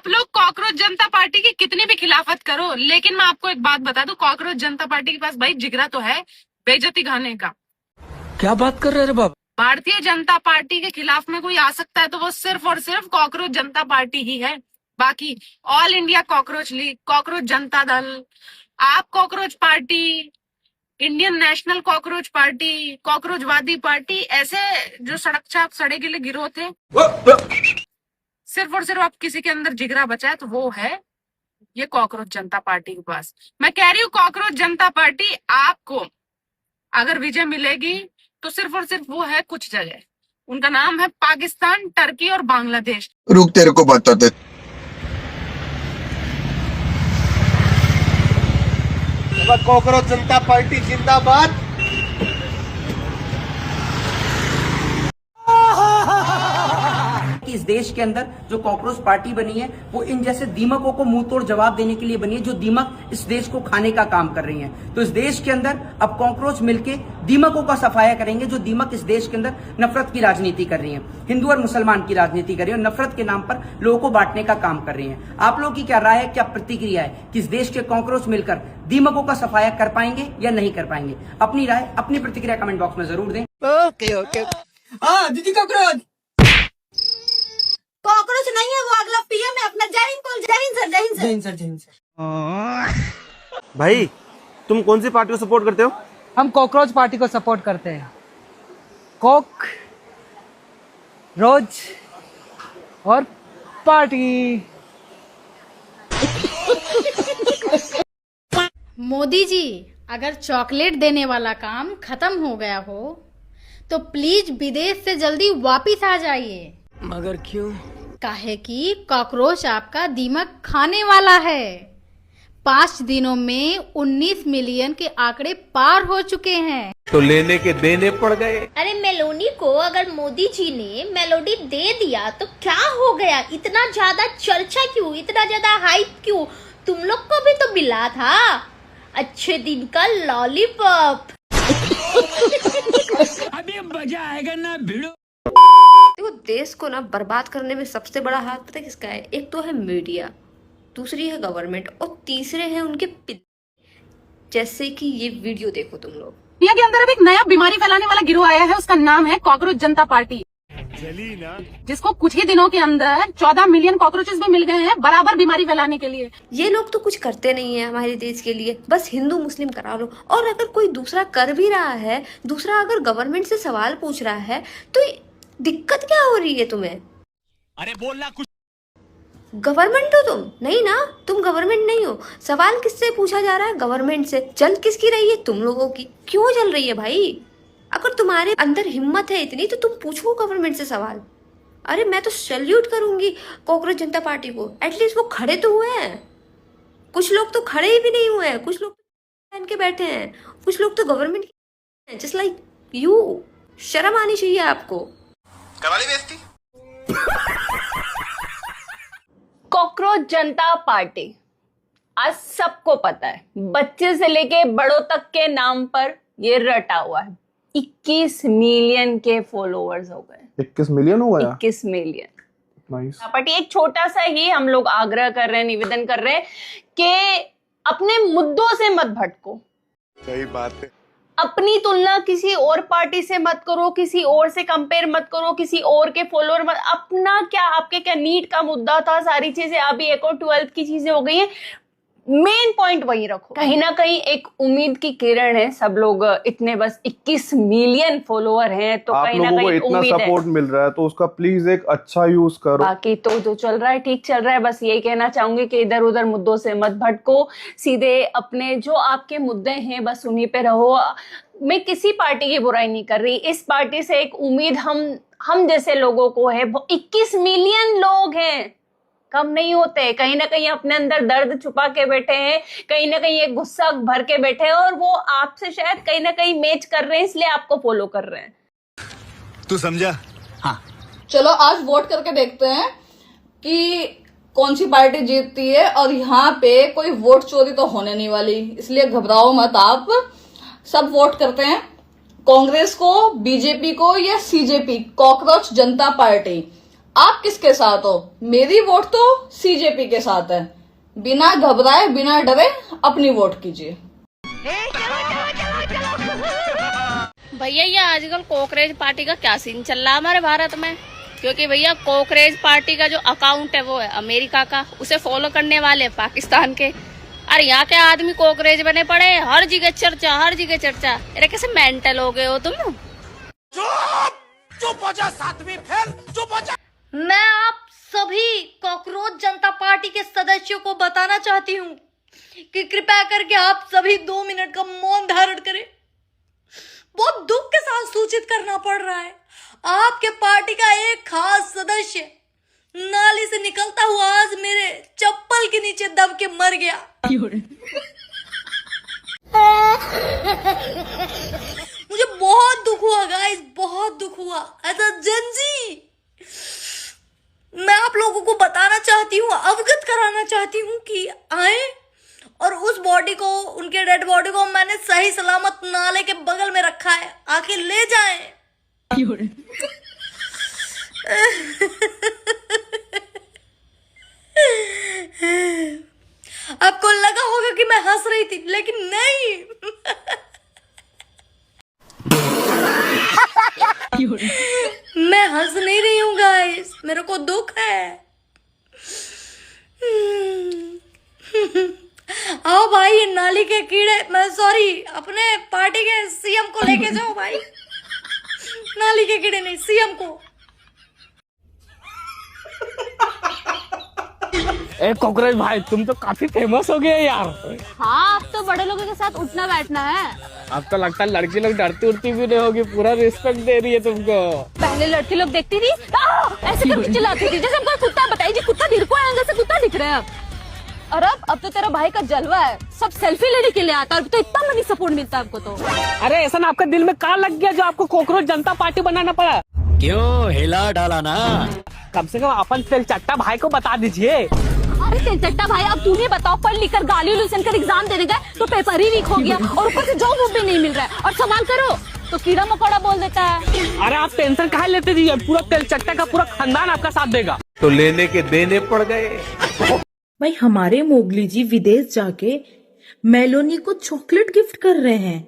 आप लोग कॉकरोच जनता पार्टी की कितनी भी खिलाफत करो, लेकिन मैं आपको एक बात बता दूं, कॉकरोच जनता पार्टी के पास भाई जिगरा तो है बेइज्जती खाने का। क्या बात कर रहे हैं बाबा? भारतीय जनता पार्टी के खिलाफ में कोई आ सकता है तो वो सिर्फ और सिर्फ कॉकरोच जनता पार्टी ही है। बाकी all India cockroach league, cockroach Janata Dal, आप cockroach party, Indian national cockroach party, कॉकरोचवादी पार्टी, ऐसे जो सड़क छाप सड़े गिले गिरोह थे, सिर्फ और सिर्फ अब किसी के अंदर जिगरा बचा है तो वो है ये कॉकरोच जनता पार्टी के पास। मैं कह रही हूँ कॉकरोच जनता पार्टी आपको अगर विजय मिलेगी तो सिर्फ और सिर्फ वो है कुछ जगह, उनका नाम है पाकिस्तान, टर्की और बांग्लादेश। रुक तेरे को बताते। कॉकरोच जनता पार्टी जिंदाबाद। इस देश के अंदर जो कॉकरोच पार्टी बनी है वो इन जैसे दीमकों को मुंह तोड़ जवाब देने के लिए बनी है, जो दीमक इस देश को खाने का काम कर रही हैं। तो इस देश के अंदर अब कॉकरोच मिलके दीमकों का सफाया करेंगे, जो दीमक इस देश के अंदर नफरत की राजनीति कर रही हैं, हिंदू और मुसलमान की राजनीति कर रही है और नफरत के नाम पर लोगों को बांटने का काम कर रही हैं। आप लोगों की क्या राय है, क्या प्रतिक्रिया है कि इस देश के कॉकरोच मिलकर दीमकों का सफाया कर पाएंगे या नहीं कर पाएंगे? अपनी राय, अपनी प्रतिक्रिया कमेंट बॉक्स में जरूर दें। ओके। हाँ दीदी कॉकरोच कॉकरोच नहीं है, वो अगला पीएम है अपना। जय हिंद बोल। जय हिंद सर। जय हिंद सर। जय हिंद सर। जय हिंद सर। भाई तुम कौन सी पार्टी को सपोर्ट करते हो? हम कॉकरोच पार्टी को सपोर्ट करते हैं। कॉक रोज और पार्टी। मोदी जी, अगर चॉकलेट देने वाला काम खत्म हो गया हो तो प्लीज विदेश से जल्दी वापिस आ जाइए। मगर क्यों? काहे कि कॉकरोच आपका दीमक खाने वाला है। 5 दिनों में 19 मिलियन के आंकड़े पार हो चुके हैं। तो लेने के देने पड़ गए। अरे मेलोडी को अगर मोदी जी ने मेलोडी दे दिया तो क्या हो गया? इतना ज्यादा चर्चा क्यों, इतना ज्यादा हाइप क्यों? तुम लोग को भी तो मिला था अच्छे दिन का लॉलीपॉप। अभी मजा आएगा ना भिड़ो। देखो, देश को ना बर्बाद करने में सबसे बड़ा हाथ पता है किसका है? एक तो है मीडिया, दूसरी है गवर्नमेंट और तीसरे है उनके जैसे कि ये वीडियो देखो तुम लोग। इंडिया के अंदर अब एक नया बीमारी फैलाने वाला गिरोह आया है, उसका नाम है कॉकरोच जनता पार्टी, जिसको कुछ ही दिनों के अंदर 14 मिलियन कॉकरोचेस भी मिल गए हैं बराबर बीमारी फैलाने के लिए। ये लोग तो कुछ करते नहीं है हमारे देश के लिए, बस हिंदू मुस्लिम करा लो। और अगर कोई दूसरा कर भी रहा है, दूसरा अगर गवर्नमेंट से सवाल पूछ रहा है तो दिक्कत क्या हो रही है तुम्हें? अरे बोलना कुछ। गवर्नमेंट हो तुम? नहीं ना, तुम गवर्नमेंट नहीं हो। सवाल किससे पूछा जा रहा है? गवर्नमेंट से। चल किसकी रही है? तुम लोगों की। क्यों चल रही है भाई? अगर तुम्हारे अंदर हिम्मत है इतनी तो तुम पूछो गवर्नमेंट से सवाल। अरे मैं तो सैल्यूट करूंगी कॉकरोच जनता पार्टी को, एटलीस्ट वो खड़े तो हुए हैं। कुछ लोग तो खड़े ही भी नहीं हुए हैं, कुछ लोग पहन के बैठे हैं, कुछ लोग तो गवर्नमेंट के जस्ट लाइक यू। शर्म आनी चाहिए आपको। करवा ली बेइज्जती। कॉकरोच जनता पार्टी आज सबको पता है, बच्चे से लेके बड़ों तक के नाम पर ये रटा हुआ है। 21 मिलियन के फॉलोअर्स हो गए। 21 मिलियन हो गया? 21 मिलियन। नाइस। पार्टी एक छोटा सा ही हम लोग आग्रह कर रहे हैं, निवेदन कर रहे हैं कि अपने मुद्दों से मत भटको। सही बात है। अपनी तुलना किसी और पार्टी से मत करो, किसी और से कंपेयर मत करो, किसी और के फॉलोअर मत। अपना क्या, आपके क्या नीट का मुद्दा था, सारी चीजें अभी एक और 12th की चीजें हो गई हैं, मेन पॉइंट वही रखो। कहीं ना कहीं एक उम्मीद की किरण है। सब लोग इतने बस 21 मिलियन फॉलोअर हैं तो कहीं ना कहीं इतना उम्मीद सपोर्ट मिल रहा है तो उसका प्लीज एक अच्छा यूज करो। बाकी तो जो चल रहा है ठीक चल रहा है। बस यही कहना चाहूंगी कि इधर उधर मुद्दों से मत भटको, सीधे अपने जो आपके मुद्दे हैं बस उन्हीं पे रहो। मैं किसी पार्टी की बुराई नहीं कर रही, इस पार्टी से एक उम्मीद हम जैसे लोगों को है। 21 मिलियन लोग हैं, कम नहीं होते। कहीं ना कहीं अपने अंदर दर्द छुपा के बैठे हैं, कहीं ना कहीं एक गुस्सा भर के बैठे हैं और वो आपसे शायद कहीं ना कहीं मैच कर रहे हैं, इसलिए आपको फॉलो कर रहे हैं। तू समझा? हाँ। चलो आज वोट करके देखते हैं कि कौन सी पार्टी जीतती है। और यहाँ पे कोई वोट चोरी तो होने नहीं वाली, इसलिए घबराओ मत आप। सब वोट करते हैं कांग्रेस को, बीजेपी को या सीजेपी, कॉकरोच जनता पार्टी। आप किसके साथ हो? मेरी वोट तो सीजेपी के साथ है। बिना घबराए बिना डरे अपनी वोट कीजिए। भैया ये आजकल कॉकरोच पार्टी का क्या सीन चल रहा है हमारे भारत में? क्योंकि भैया कॉकरोच पार्टी का जो अकाउंट है वो है अमेरिका का, उसे फॉलो करने वाले पाकिस्तान के। अरे यहाँ के आदमी कॉकरोच बने पड़े, हर जगह चर्चा, हर जगह चर्चा। अरे कैसे मेंटल हो गए हो तुम? चुप हो जा, सातवीं फेल, चुप हो जा। मैं आप सभी कॉकरोच जनता पार्टी के सदस्यों को बताना चाहती हूँ कि कृपया करके आप सभी 2 मिनट का मौन धारण करें। बहुत दुख के साथ सूचित करना पड़ रहा है, आपके पार्टी का एक खास सदस्य नाली से निकलता हुआ आज मेरे चप्पल के नीचे दब के मर गया। मुझे बहुत दुख हुआ गाइस, बहुत दुख हुआ। ऐसा जनजी मैं आप लोगों को बताना चाहती हूँ, अवगत कराना चाहती हूँ कि आए और उस बॉडी को, उनके डेड बॉडी को मैंने सही सलामत नाले के बगल में रखा है, आके ले जाएं। आपको लगा होगा कि मैं हंस रही थी, लेकिन नहीं। मैं हंस नहीं रही हूँ गाइस, मेरे को दुख है। आओ भाई, ये नाली के कीड़े, मैं सॉरी, अपने पार्टी के सीएम को लेके जाओ भाई। नाली के कीड़े नहीं, सीएम को। ए कॉकरोच भाई, तुम तो काफी फेमस हो गए यार। हाँ, अब तो बड़े लोगों के साथ उठना बैठना है। अब तो लगता है लड़की लोग डरती उड़ती भी नहीं होगी, पूरा रिस्पेक्ट दे रही है तुमको। पहले लड़की लोग देखती थी ऐसे करके चिल्लाती थी जैसे हमको कुत्ता। बताइए जी, कुत्ता दिख को एंगल से कुत्ता दिख रहा है अब। और अब तो तेरा भाई का जलवा है, सब सेल्फी लेने के लिए आता है, और तो इतना मनी सपोर्ट मिलता है आपको तो। अरे ऐसा ना आपका दिल में कहाँ लग गया जो आपको कॉकरोच जनता पार्टी बनाना पड़ा? क्यों हिला डाला ना? कम से कम अपन तेलचट्टा भाई को बता दीजिए। अरे तेलचट्टा भाई, अब तुम ही बताओ, पढ़ लिख कर गाली लूसन कर एग्जाम देने गए तो पेपर ही लीक हो गया, और ऊपर से जॉब भी नहीं मिल रहा है, और सवाल करो तो कीड़ा मकोड़ा बोल देता है। अरे आप टेंशन कहाँ लेते जी, पूरा तेलचट्टा का पूरा खानदान आपका साथ देगा। तो लेने के देने पड़ गए। भाई हमारे मोगली जी विदेश जाके मेलोनी को चॉकलेट गिफ्ट कर रहे हैं।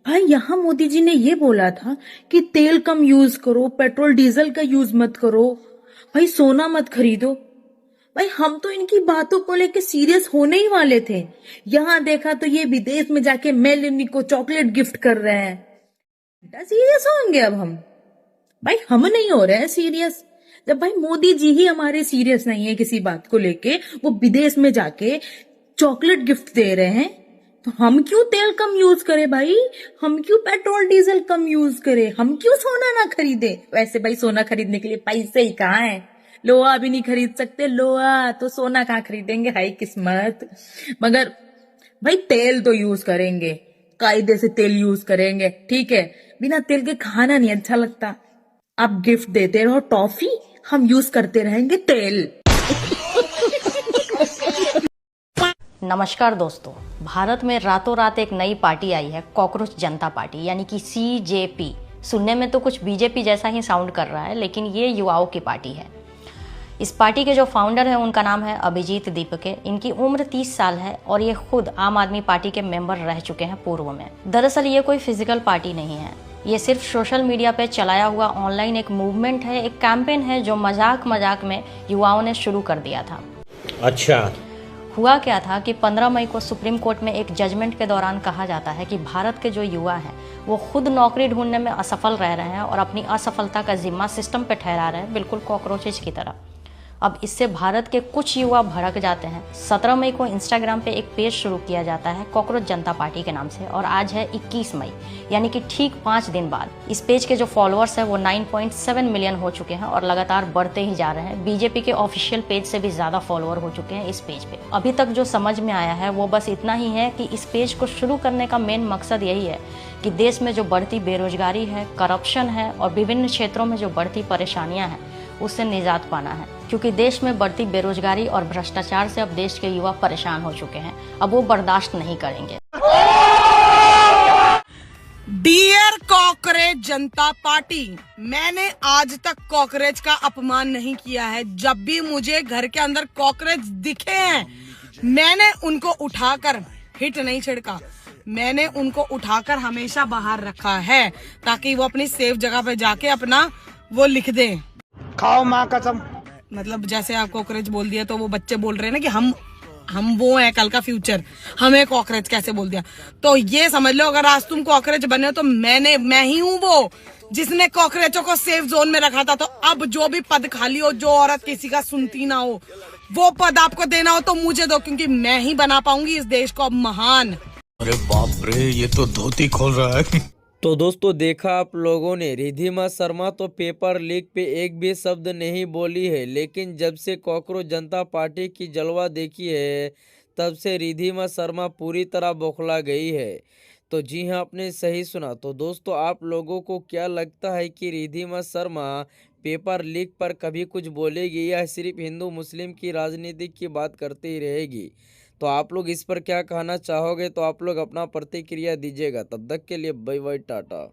भाई यहाँ मोदी जी ने ये बोला था कि तेल कम यूज करो, पेट्रोल डीजल का यूज मत करो, भाई सोना मत खरीदो। भाई हम तो इनकी बातों को लेके सीरियस होने ही वाले थे, यहाँ देखा तो ये विदेश में जाके मेलोनी को चॉकलेट गिफ्ट कर रहे हैं। सीरियस होंगे अब हम? भाई हम नहीं हो रहे हैं सीरियस। जब भाई मोदी जी ही हमारे सीरियस नहीं है किसी बात को लेके, वो विदेश में जाके चॉकलेट गिफ्ट दे रहे हैं, तो हम क्यों तेल कम यूज करें भाई? हम क्यों पेट्रोल डीजल कम यूज करें? हम क्यों सोना ना खरीदे? वैसे भाई सोना खरीदने के लिए पैसे ही कहाँ है, लोहा भी नहीं खरीद सकते, लोहा तो सोना कहाँ खरीदेंगे, हाय किस्मत। मगर भाई तेल तो यूज करेंगे, कायदे से तेल यूज करेंगे, ठीक है? बिना तेल के खाना नहीं अच्छा लगता। आप गिफ्ट देते रहो टॉफी, हम यूज करते रहेंगे तेल। नमस्कार दोस्तों, भारत में रातों रात एक नई पार्टी आई है, कॉकरोच जनता पार्टी यानी कि सीजेपी। सुनने में तो कुछ बीजेपी जैसा ही साउंड कर रहा है, लेकिन ये युवाओं की पार्टी है। इस पार्टी के जो फाउंडर हैं उनका नाम है अभिजीत दीपके। इनकी उम्र 30 साल है और ये खुद आम आदमी पार्टी के मेंबर रह चुके हैं पूर्व में। दरअसल ये कोई फिजिकल पार्टी नहीं है, ये सिर्फ सोशल मीडिया पे चलाया हुआ ऑनलाइन एक मूवमेंट है, एक कैंपेन है जो मजाक मजाक में युवाओं ने शुरू कर दिया था। अच्छा, हुआ क्या था कि 15 मई को सुप्रीम कोर्ट में एक जजमेंट के दौरान कहा जाता है कि भारत के जो युवा हैं वो खुद नौकरी ढूंढने में असफल रह रहे हैं और अपनी असफलता का जिम्मा सिस्टम पे ठहरा रहे हैं, बिल्कुल कॉकरोचेज की तरह। अब इससे भारत के कुछ युवा भड़क जाते हैं। 17 मई को इंस्टाग्राम पे एक पेज शुरू किया जाता है कॉकरोच जनता पार्टी के नाम से, और आज है 21 मई, यानी कि ठीक 5 दिन बाद इस पेज के जो फॉलोअर्स हैं वो 9.7 मिलियन हो चुके हैं और लगातार बढ़ते ही जा रहे हैं। बीजेपी के ऑफिशियल पेज से भी ज्यादा फॉलोअर हो चुके हैं इस पेज पे। अभी तक जो समझ में आया है वो बस इतना ही है कि इस पेज को शुरू करने का मेन मकसद यही है कि देश में जो बढ़ती बेरोजगारी है, करप्शन है और विभिन्न क्षेत्रों में जो बढ़ती परेशानियां हैं उससे निजात पाना है, क्योंकि देश में बढ़ती बेरोजगारी और भ्रष्टाचार से अब देश के युवा परेशान हो चुके हैं। अब वो बर्दाश्त नहीं करेंगे। डियर कॉकरोच जनता पार्टी, मैंने आज तक कॉकरोच का अपमान नहीं किया है। जब भी मुझे घर के अंदर कॉकरोच दिखे हैं, मैंने उनको उठाकर हिट नहीं छिड़का, मैंने उनको उठाकर हमेशा बाहर रखा है ताकि वो अपनी सेफ जगह पे जाके अपना वो लिख दें। खाओ माँ कसम। मतलब जैसे आप कॉकरोच बोल दिया तो वो बच्चे बोल रहे हैं ना कि हम वो है कल का फ्यूचर, हमें कॉकरोच कैसे बोल दिया। तो ये समझ लो अगर आज तुम कॉकरोच बने हो तो मैं ही हूँ वो जिसने कॉकरोचों को सेफ जोन में रखा था। तो अब जो भी पद खाली हो, जो औरत किसी का सुनती ना हो, वो पद आपको देना हो तो मुझे दो, क्योंकि मैं ही बना पाऊंगी इस देश को अब महान। अरे बाप रे, ये तो धोती खोल रहा है। तो दोस्तों देखा आप लोगों ने, रिद्धिमा शर्मा तो पेपर लीक पे एक भी शब्द नहीं बोली है, लेकिन जब से कॉकरोच जनता पार्टी की जलवा देखी है तब से रिद्धिमा शर्मा पूरी तरह बौखला गई है। तो जी हाँ, आपने सही सुना। तो दोस्तों आप लोगों को क्या लगता है कि रिद्धिमा शर्मा पेपर लीक पर कभी कुछ बोलेगी या सिर्फ हिंदू मुस्लिम की राजनीति की बात करती ही रहेगी? तो आप लोग इस पर क्या कहना चाहोगे? तो आप लोग अपना प्रतिक्रिया दीजिएगा। तब तक के लिए बाय बाय, टाटा।